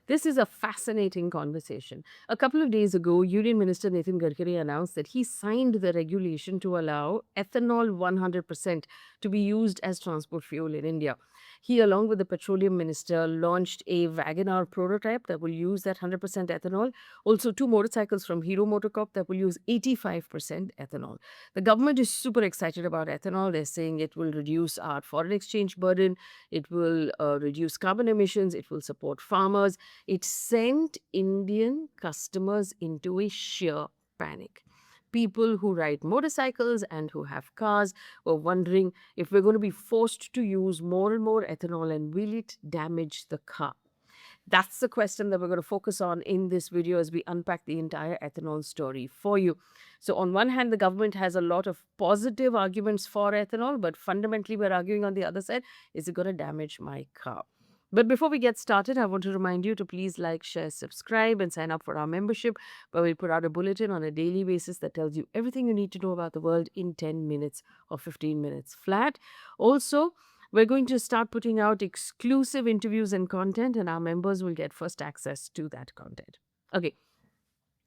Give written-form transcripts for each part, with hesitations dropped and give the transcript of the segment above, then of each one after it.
This is a fascinating conversation. A couple of days ago, Union Minister Nitin Gadkari announced that he signed the regulation to allow ethanol 100% to be used as transport fuel in India. He, along with the Petroleum Minister, launched a WagonR prototype that will use that 100% ethanol. Also, two motorcycles from Hero Motocorp that will use 85% ethanol. The government is super excited about ethanol. They're saying it will reduce our foreign exchange burden, it will reduce carbon emissions, it will support farmers. It sent Indian customers into a sheer panic. People who ride motorcycles and who have cars were wondering if we're going to be forced to use more and more ethanol and will it damage the car? That's the question that we're going to focus on in this video as we unpack the entire ethanol story for you. So, on one hand, the government has a lot of positive arguments for ethanol, but fundamentally, we're arguing on the other side, is it going to damage my car? But before we get started, I want to remind you to please like, share, subscribe, and sign up for our membership, where we put out a bulletin on a daily basis that tells you everything you need to know about the world in 10 minutes or 15 minutes flat. Also, we're going to start putting out exclusive interviews and content, and our members will get first access to that content. Okay,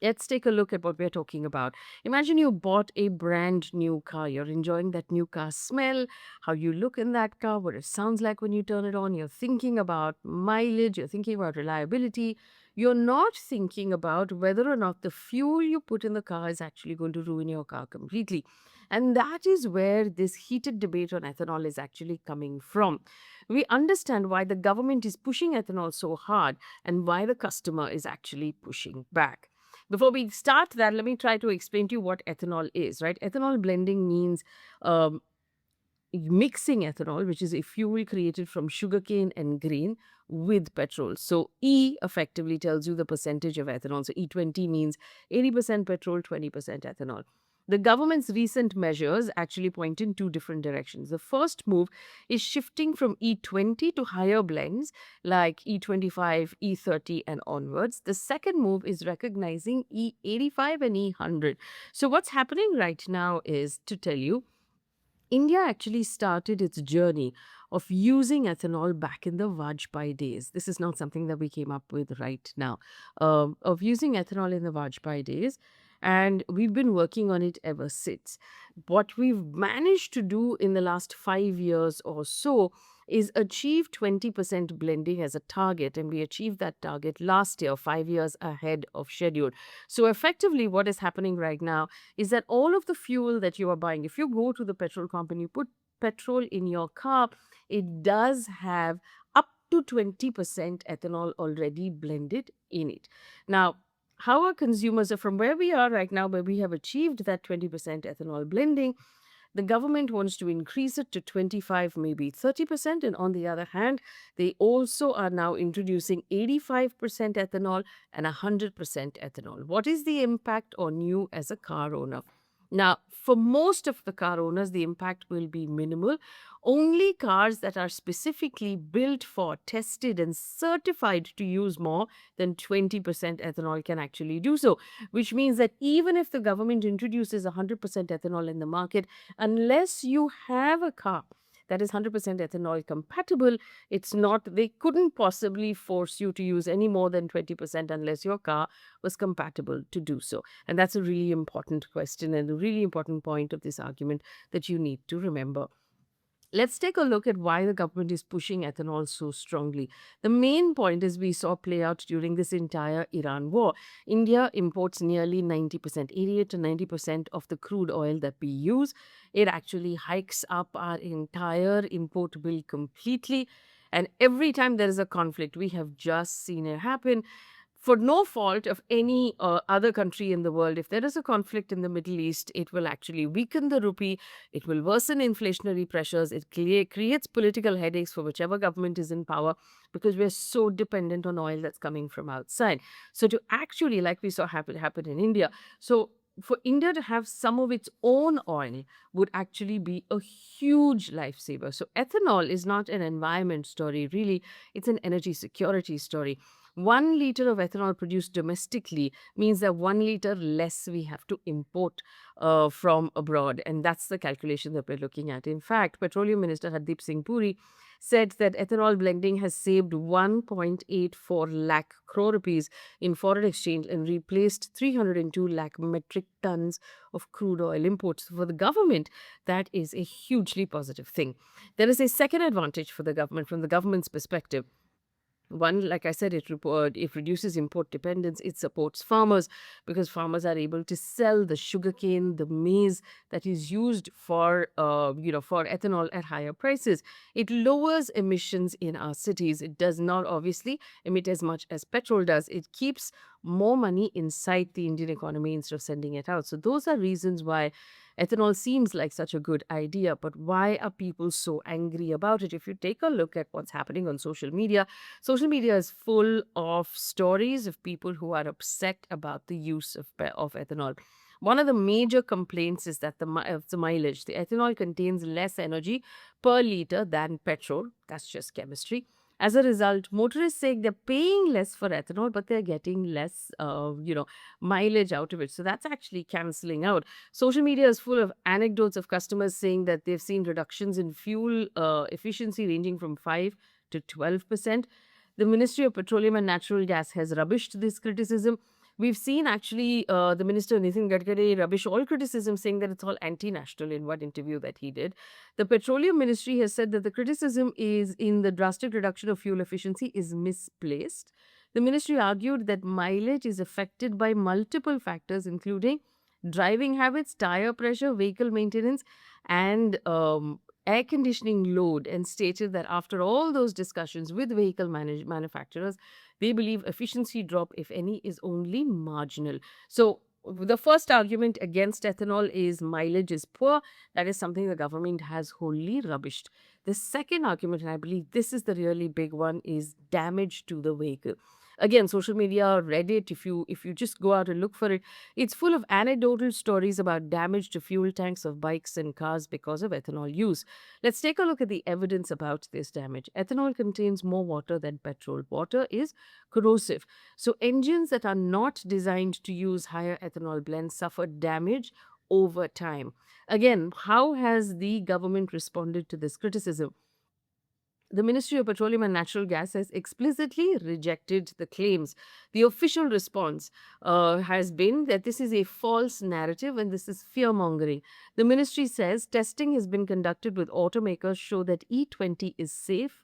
let's take a look at what we're talking about. Imagine you bought a brand new car. You're enjoying that new car smell, how you look in that car, what it sounds like when you turn it on. You're thinking about mileage, you're thinking about reliability. You're not thinking about whether or not the fuel you put in the car is actually going to ruin your car completely. And that is where this heated debate on ethanol is actually coming from. We understand why the government is pushing ethanol so hard and why the customer is actually pushing back. Before we start that, let me try to explain to you what ethanol is, right? Ethanol blending means um, mixing ethanol, which is a fuel created from sugarcane and grain, with petrol. So E effectively tells you the percentage of ethanol. So E20 means 80% petrol, 20% ethanol. The government's recent measures actually point in two different directions. The first move is shifting from E20 to higher blends like E25, E30, and onwards. The second move is recognizing E85 and E100. So, what's happening right now is to tell you India actually started its journey of using ethanol back in the Vajpayee days. This is not something that we came up with right now. Of using ethanol in the Vajpayee days. And we've been working on it ever since. What we've managed to do in the last 5 years or so is achieve 20% blending as a target. And we achieved that target last year, 5 years ahead of schedule. So, effectively, what is happening right now is that all of the fuel that you are buying, if you go to the petrol pump and you put petrol in your car, it does have up to 20% ethanol already blended in it. Now, how are consumers, from where we are right now, where we have achieved that 20% ethanol blending, the government wants to increase it to 25, maybe 30%. And on the other hand, they also are now introducing 85% ethanol and 100% ethanol. What is the impact on you as a car owner? Now, for most of the car owners, the impact will be minimal. Only cars that are specifically built for, tested, and certified to use more than 20% ethanol can actually do so, which means that even if the government introduces 100% ethanol in the market, unless you have a car that is 100% ethanol compatible, it's not, they couldn't possibly force you to use any more than 20% unless your car was compatible to do so. And that's a really important question and a really important point of this argument that you need to remember. Let's take a look at why the government is pushing ethanol so strongly. The main point is we saw play out during this entire Iran war. India imports nearly 90%, 88 to 90% of the crude oil that we use. It actually hikes up our entire import bill completely. And every time there is a conflict, we have just seen it happen for no fault of any other country in the world. If there is a conflict in the Middle East, it will actually weaken the rupee, it will worsen inflationary pressures, it creates political headaches for whichever government is in power because we're so dependent on oil that's coming from outside. So, to actually, like we saw happen in India, so for India to have some of its own oil would actually be a huge lifesaver. So, ethanol is not an environment story, really, it's an energy security story. 1 liter of ethanol produced domestically means that 1 liter less we have to import from abroad. And that's the calculation that we're looking at. In fact, Petroleum Minister Hardeep Singh Puri said that ethanol blending has saved 1.84 lakh crore rupees in foreign exchange and replaced 302 lakh metric tons of crude oil imports. For the government, that is a hugely positive thing. There is a second advantage for the government from the government's perspective. One, like I said, it reduces import dependence. It supports farmers because farmers are able to sell the sugarcane, the maize that is used for ethanol at higher prices. It lowers emissions in our cities. It does not obviously emit as much as petrol does. It keeps more money inside the Indian economy instead of sending it out. So those are reasons why ethanol seems like such a good idea. But why are people so angry about it? If you take a look at what's happening on social media is full of stories of people who are upset about the use of ethanol. One of the major complaints is that the mileage. The ethanol contains less energy per liter than petrol. That's just chemistry. As a result, motorists say they're paying less for ethanol, but they're getting less, mileage out of it. So that's actually canceling out. Social media is full of anecdotes of customers saying that they've seen reductions in fuel efficiency ranging from 5 to 12%. The Ministry of Petroleum and Natural Gas has rubbished this criticism. We've seen actually the Minister Nitin Gadkari rubbish all criticism, saying that it's all anti-national in one interview that he did. The Petroleum Ministry has said that the criticism is in the drastic reduction of fuel efficiency is misplaced. The ministry argued that mileage is affected by multiple factors, including driving habits, tire pressure, vehicle maintenance, and air conditioning load, and stated that after all those discussions with vehicle manufacturers, they believe efficiency drop, if any, is only marginal. So, the first argument against ethanol is mileage is poor. That is something the government has wholly rubbished. The second argument, and I believe this is the really big one, is damage to the vehicle. Again, social media, Reddit, if you just go out and look for it, it's full of anecdotal stories about damage to fuel tanks of bikes and cars because of ethanol use. Let's take a look at the evidence about this damage. Ethanol contains more water than petrol. Water is corrosive. So engines that are not designed to use higher ethanol blends suffer damage over time. Again, how has the government responded to this criticism? The Ministry of Petroleum and Natural Gas has explicitly rejected the claims. The official response has been that this is a false narrative and this is fear mongering. The ministry says testing has been conducted with automakers show that E20 is safe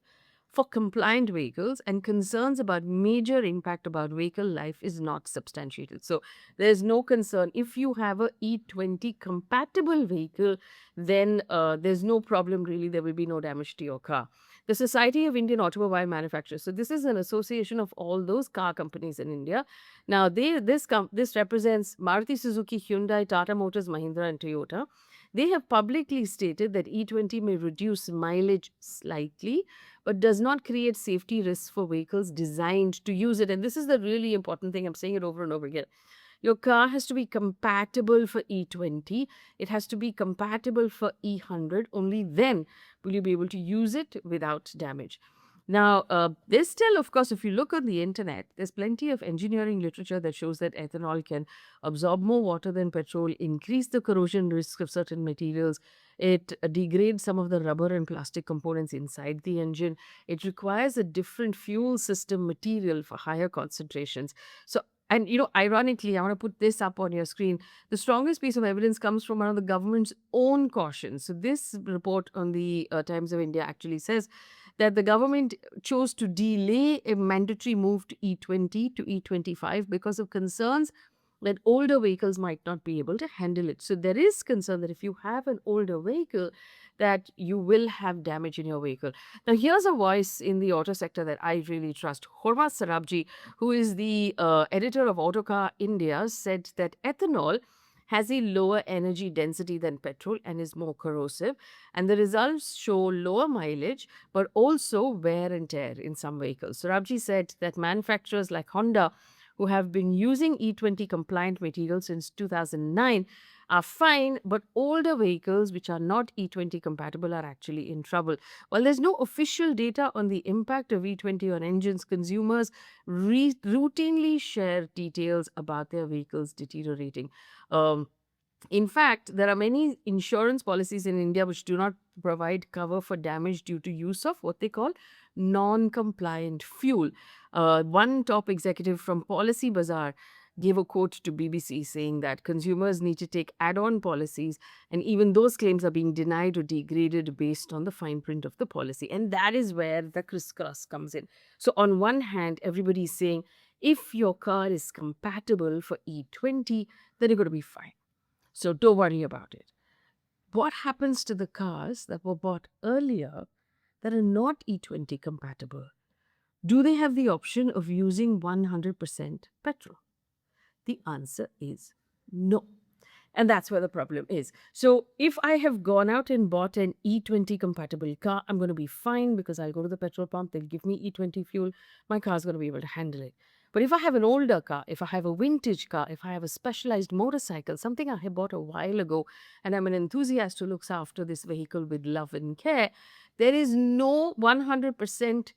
for compliant vehicles and concerns about major impact about vehicle life is not substantiated. So there's no concern. If you have a E20 compatible vehicle, then there's no problem really. There will be no damage to your car. The Society of Indian Automobile Manufacturers. So this is an association of all those car companies in India. Now this represents Maruti Suzuki, Hyundai, Tata Motors, Mahindra, and Toyota. They have publicly stated that E20 may reduce mileage slightly, but does not create safety risks for vehicles designed to use it. And this is the really important thing. I'm saying it over and over again. Your car has to be compatible for E20. It has to be compatible for E100. Only then will you be able to use it without damage. Now, there's still, of course, if you look on the internet, there's plenty of engineering literature that shows that ethanol can absorb more water than petrol, increase the corrosion risk of certain materials. It degrades some of the rubber and plastic components inside the engine. It requires a different fuel system material for higher concentrations. So, and ironically, I want to put this up on your screen. The strongest piece of evidence comes from one of the government's own cautions. So, this report on the Times of India actually says that the government chose to delay a mandatory move to E20 to E25 because of concerns that older vehicles might not be able to handle it. So there is concern that if you have an older vehicle, that you will have damage in your vehicle. Now, here's a voice in the auto sector that I really trust. Hormaz Sarabji, who is the editor of Autocar India, said that ethanol has a lower energy density than petrol and is more corrosive. And the results show lower mileage, but also wear and tear in some vehicles. Sarabji said that manufacturers like Honda, who have been using E20 compliant materials since 2009, are fine, but older vehicles which are not E20 compatible are actually in trouble. While there's no official data on the impact of E20 on engines, consumers routinely share details about their vehicles deteriorating. Um, in fact, there are many insurance policies in India which do not provide cover for damage due to use of what they call non compliant fuel. One top executive from Policy Bazaar gave a quote to BBC saying that consumers need to take add on policies, and even those claims are being denied or degraded based on the fine print of the policy. And that is where the crisscross comes in. So, on one hand, everybody is saying if your car is compatible for E20, then you're going to be fine. So don't worry about it. What happens to the cars that were bought earlier that are not E20 compatible? Do they have the option of using 100% petrol? The answer is no. And that's where the problem is. So if I have gone out and bought an E20 compatible car, I'm going to be fine because I'll go to the petrol pump, they'll give me E20 fuel, my car's going to be able to handle it. But if I have an older car, if I have a vintage car, if I have a specialized motorcycle, something I have bought a while ago, and I'm an enthusiast who looks after this vehicle with love and care, there is no 100%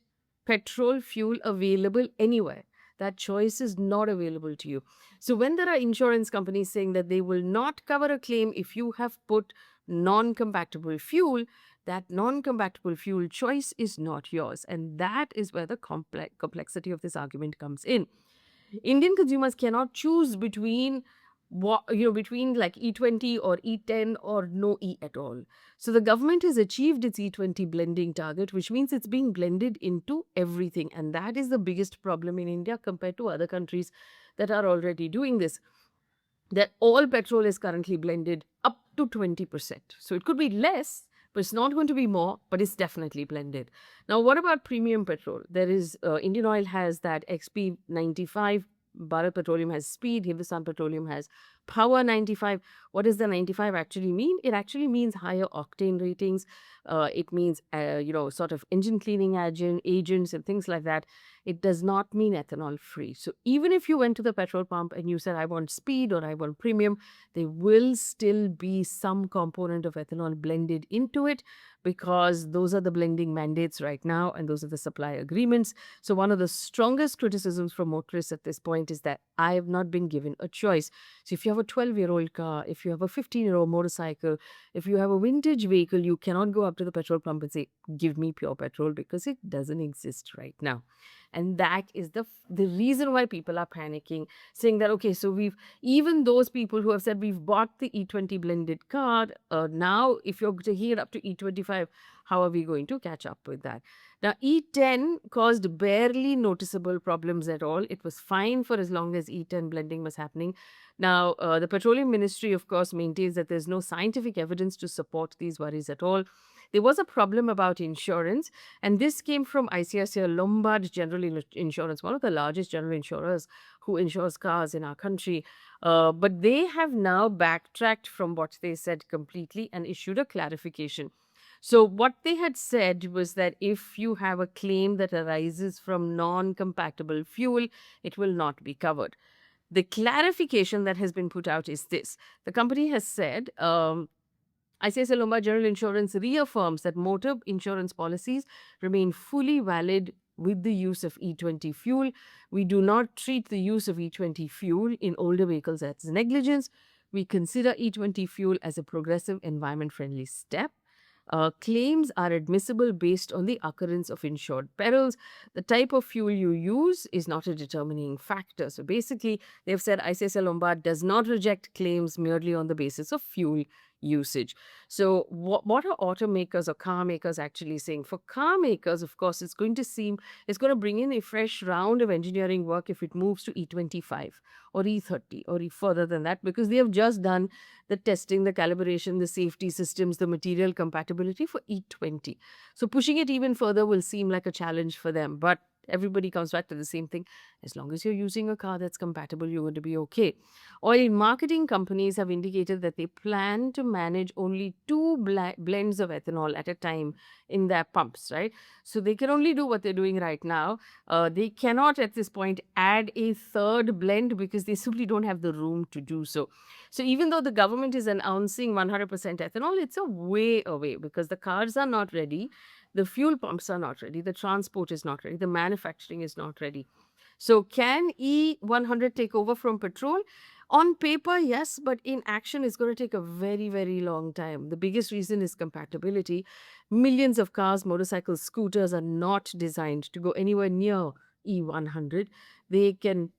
petrol fuel available anywhere. That choice is not available to you. So when there are insurance companies saying that they will not cover a claim if you have put non-compatible fuel, that non-compatible fuel choice is not yours. And that is where the complexity of this argument comes in. Indian consumers cannot choose between between like E20 or E10 or no E at all. So the government has achieved its E20 blending target, which means it's being blended into everything. And that is the biggest problem in India compared to other countries that are already doing this. That all petrol is currently blended up to 20%. So it could be less, but it's not going to be more, but it's definitely blended. Now, what about premium petrol? There is Indian Oil has that XP95, Bharat Petroleum has Speed, Hindustan Petroleum has Power 95. What does the 95 actually mean? It actually means higher octane ratings. It means, sort of engine cleaning agents and things like that. It does not mean ethanol free. So even if you went to the petrol pump and you said, I want speed or I want premium, there will still be some component of ethanol blended into it because those are the blending mandates right now and those are the supply agreements. So one of the strongest criticisms from motorists at this point is that I have not been given a choice. So if you have a 12-year-old car, if you have a 15-year-old motorcycle, if you have a vintage vehicle, you cannot go up to the petrol pump and say, give me pure petrol because it doesn't exist right now. And that is the reason why people are panicking, saying that, okay, so even those people who have said we've bought the E20 blended car, now if you're to hear up to E25, how are we going to catch up with that? Now, E10 caused barely noticeable problems at all. It was fine for as long as E10 blending was happening. Now, the Petroleum Ministry, of course, maintains that there's no scientific evidence to support these worries at all. There was a problem about insurance, and this came from ICICI Lombard General Insurance, one of the largest general insurers who insures cars in our country. But they have now backtracked from what they said completely and issued a clarification. So, what they had said was that if you have a claim that arises from non compatible fuel, it will not be covered. The clarification that has been put out is this: the company has said, ICICI Lombard General Insurance reaffirms that motor insurance policies remain fully valid with the use of E20 fuel. We do not treat the use of E20 fuel in older vehicles as negligence. We consider E20 fuel as a progressive, environment friendly step. Claims are admissible based on the occurrence of insured perils. The type of fuel you use is not a determining factor. So basically, they've said ICICI Lombard does not reject claims merely on the basis of fuel usage. So what are automakers or car makers actually saying? For car makers, of course, it's going to bring in a fresh round of engineering work if it moves to E25 or E30 or further than that, because they have just done the testing, the calibration, the safety systems, the material compatibility for E20. So pushing it even further will seem like a challenge for them. But Everybody comes back to the same thing. As long as you're using a car that's compatible, you're going to be okay. Oil marketing companies have indicated that they plan to manage only two blends of ethanol at a time in their pumps, right? So they can only do what they're doing right now. They cannot at this point add a third blend because they simply don't have the room to do so. So even though the government is announcing 100% ethanol, it's a way away because the cars are not ready, the fuel pumps are not ready, the transport is not ready, the manufacturing is not ready. So can E100 take over from petrol? On paper, yes, but in action, it's going to take a very, very long time. The biggest reason is compatibility. Millions of cars, motorcycles, scooters are not designed to go anywhere near E100. They can,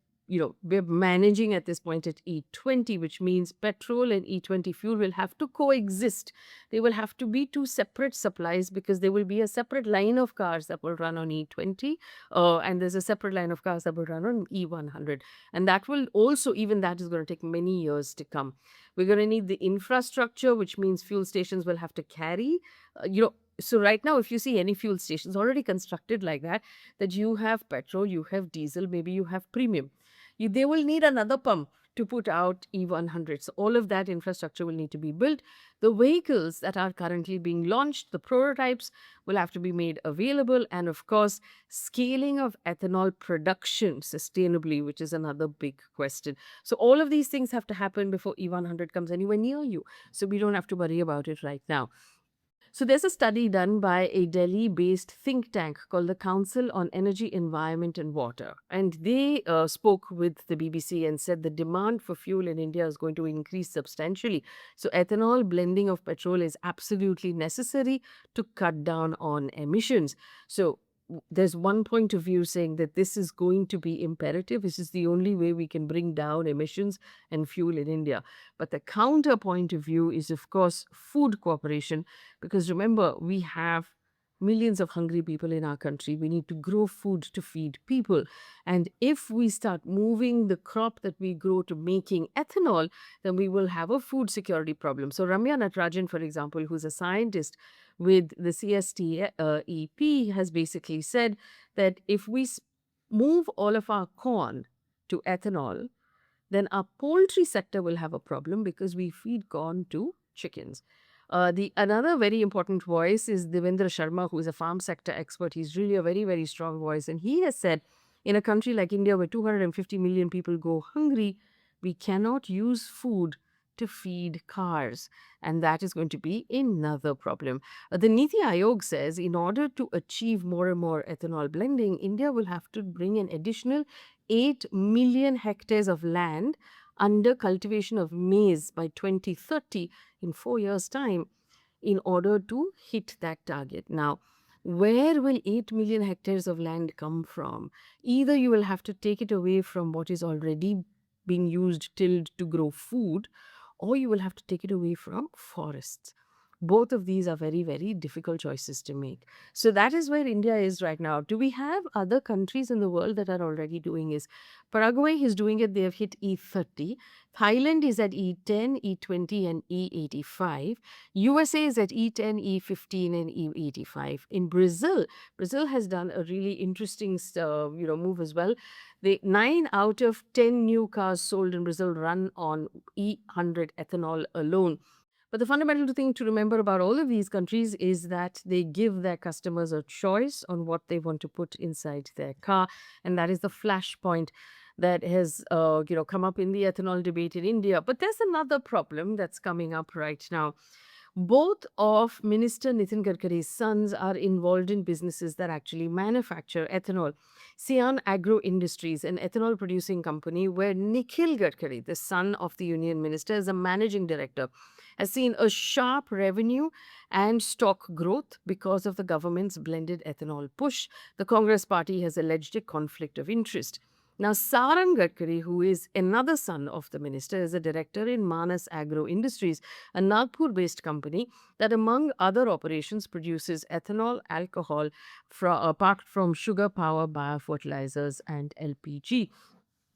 we're managing at this point at E20, which means petrol and E20 fuel will have to coexist. They will have to be two separate supplies because there will be a separate line of cars that will run on E20, and there's a separate line of cars that will run on E100. And that will also, even that is going to take many years to come. We're going to need the infrastructure, which means fuel stations will have to carry, so right now, if you see any fuel stations already constructed like that you have petrol, you have diesel, maybe you have premium. They will need another pump to put out E100. So all of that infrastructure will need to be built. The vehicles that are currently being launched, the prototypes, will have to be made available. And of course, scaling of ethanol production sustainably, which is another big question. So all of these things have to happen before E100 comes anywhere near you. So we don't have to worry about it right now. So there's a study done by a Delhi-based think tank called the Council on Energy, Environment and Water. And they spoke with the BBC and said the demand for fuel in India is going to increase substantially. So ethanol blending of petrol is absolutely necessary to cut down on emissions. So there's one point of view saying that this is going to be imperative. This is the only way we can bring down emissions and fuel in India. But the counter point of view is, of course, food cooperation. Because remember, we have millions of hungry people in our country. We need to grow food to feed people. And if we start moving the crop that we grow to making ethanol, then we will have a food security problem. So Ramya Natarajan, for example, who's a scientist with the CSTEP, has basically said that if we move all of our corn to ethanol, then our poultry sector will have a problem because we feed corn to chickens. The another very important voice is Devendra Sharma, who is a farm sector expert. He's really a very, very strong voice. And he has said, in a country like India where 250 million people go hungry, we cannot use food to feed cars. And that is going to be another problem. The Niti Aayog says in order to achieve more and more ethanol blending, India will have to bring an additional 8 million hectares of land under cultivation of maize by 2030, in 4 years' time, in order to hit that target. Now, where will 8 million hectares of land come from? Either you will have to take it away from what is already being used, tilled to grow food, or you will have to take it away from forests. Both of these are very, very difficult choices to make. So that is where India is right now. Do we have other countries in the world that are already doing this? Paraguay is doing it. They have hit E30. Thailand is at E10, E20, and E85. USA is at E10, E15, and E85. In Brazil, Brazil has done a really interesting, move as well. 9 out of 10 new cars sold in Brazil run on E100 ethanol alone. But the fundamental thing to remember about all of these countries is that they give their customers a choice on what they want to put inside their car. And that is the flashpoint that has come up in the ethanol debate in India. But there's another problem that's coming up right now. Both of Minister Nitin Gadkari's sons are involved in businesses that actually manufacture ethanol. Sian Agro Industries, an ethanol producing company where Nikhil Gadkari, the son of the union minister, is a managing director, has seen a sharp revenue and stock growth because of the government's blended ethanol push. The Congress party has alleged a conflict of interest. Now, Sarang Gadkari, who is another son of the minister, is a director in Manas Agro Industries, a Nagpur-based company that, among other operations, produces ethanol, alcohol, apart from sugar, power, biofertilizers, and LPG.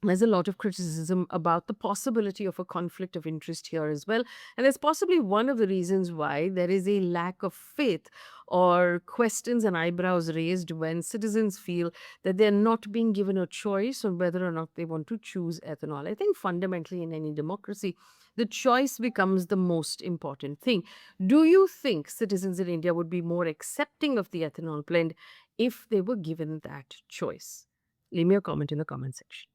there's a lot of criticism about the possibility of a conflict of interest here as well. And that's possibly one of the reasons why there is a lack of faith or questions and eyebrows raised when citizens feel that they're not being given a choice on whether or not they want to choose ethanol. I think fundamentally in any democracy, the choice becomes the most important thing. Do you think citizens in India would be more accepting of the ethanol blend if they were given that choice? Leave me a comment in the comment section.